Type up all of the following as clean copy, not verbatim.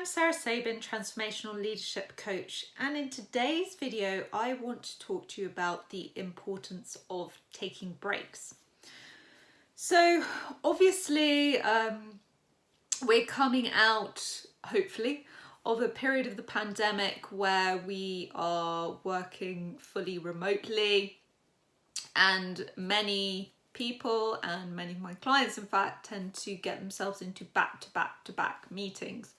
Sarah Sabin, Transformational Leadership Coach, and in today's video I want to talk to you about the importance of taking breaks. So obviously we're coming out, hopefully, of a period of the pandemic where we are working fully remotely, and many people and many of my clients in fact tend to get themselves into back-to-back meetings.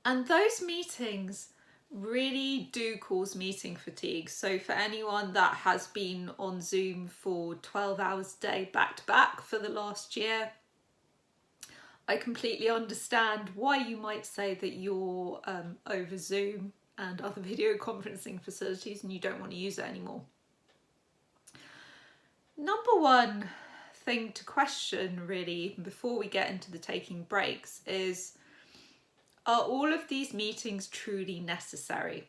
And those meetings really do cause meeting fatigue. So for anyone that has been on Zoom for 12 hours a day back to back for the last year, I completely understand why you might say that you're over Zoom and other video conferencing facilities and you don't want to use it anymore. Number one thing to question really before we get into the taking breaks is, are all of these meetings truly necessary?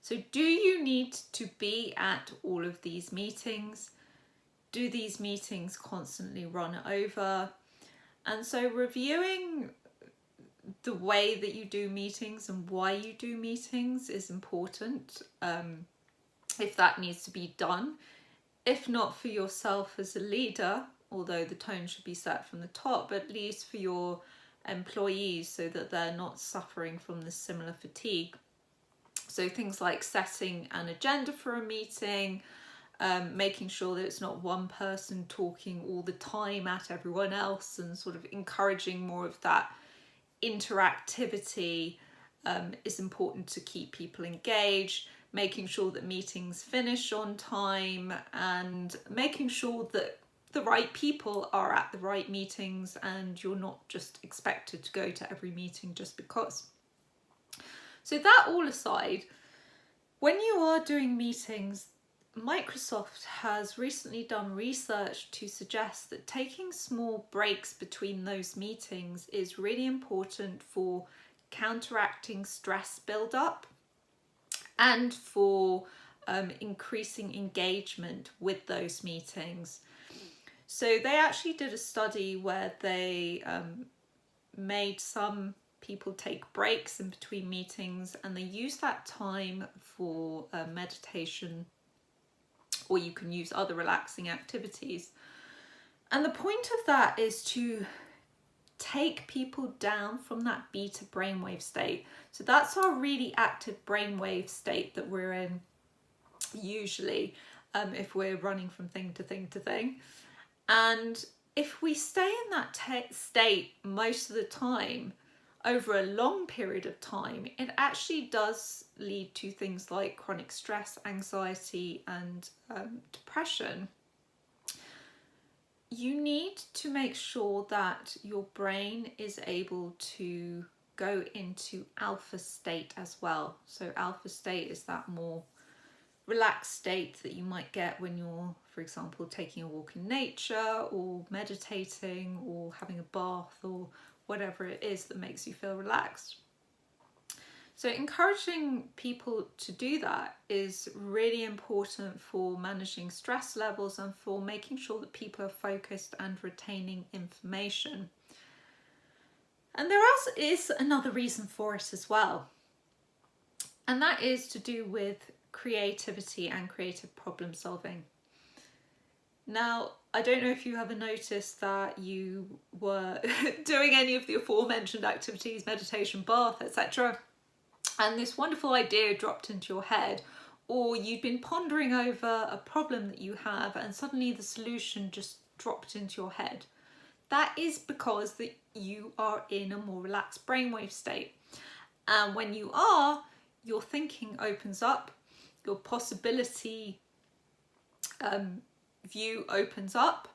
So do you need to be at all of these meetings? Do these meetings constantly run over? And so reviewing the way that you do meetings and why you do meetings is important, if that needs to be done. If not for yourself as a leader, although the tone should be set from the top, but at least for your employees so that they're not suffering from this similar fatigue. So things like setting an agenda for a meeting, making sure that it's not one person talking all the time at everyone else, and sort of encouraging more of that interactivity is important to keep people engaged, making sure that meetings finish on time, and making sure that the right people are at the right meetings and you're not just expected to go to every meeting just because. So that all aside, when you are doing meetings, Microsoft has recently done research to suggest that taking small breaks between those meetings is really important for counteracting stress buildup and for increasing engagement with those meetings. So they actually did a study where they made some people take breaks in between meetings, and they use that time for meditation, or you can use other relaxing activities. And the point of that is to take people down from that beta brainwave state. So that's our really active brainwave state that we're in usually if we're running from thing to thing to thing. And if we stay in that state most of the time, over a long period of time, it actually does lead to things like chronic stress, anxiety, and depression. You need to make sure that your brain is able to go into alpha state as well. So alpha state is that more relaxed state that you might get when you're, for example, taking a walk in nature or meditating or having a bath or whatever it is that makes you feel relaxed. So encouraging people to do that is really important for managing stress levels and for making sure that people are focused and retaining information. And there is another reason for it as well, and that is to do with creativity and creative problem solving. Now, I don't know if you ever noticed that you were doing any of the aforementioned activities, meditation, bath, etc., and this wonderful idea dropped into your head, or you'd been pondering over a problem that you have and suddenly the solution just dropped into your head. That is because that you are in a more relaxed brainwave state. And when you are, your thinking opens up, your possibility view opens up,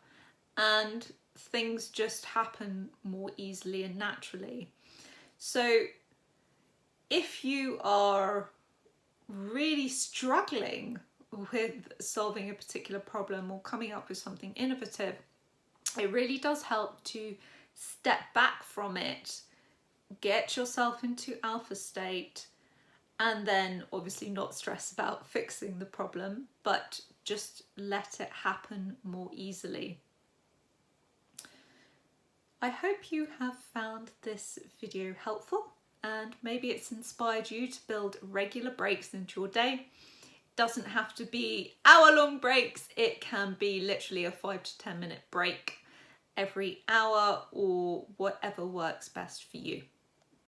and things just happen more easily and naturally. So if you are really struggling with solving a particular problem or coming up with something innovative, it really does help to step back from it, get yourself into alpha state, and then obviously not stress about fixing the problem, but just let it happen more easily. I hope you have found this video helpful and maybe it's inspired you to build regular breaks into your day. It doesn't have to be hour-long breaks, it can be literally a 5 to 10 minute break every hour or whatever works best for you.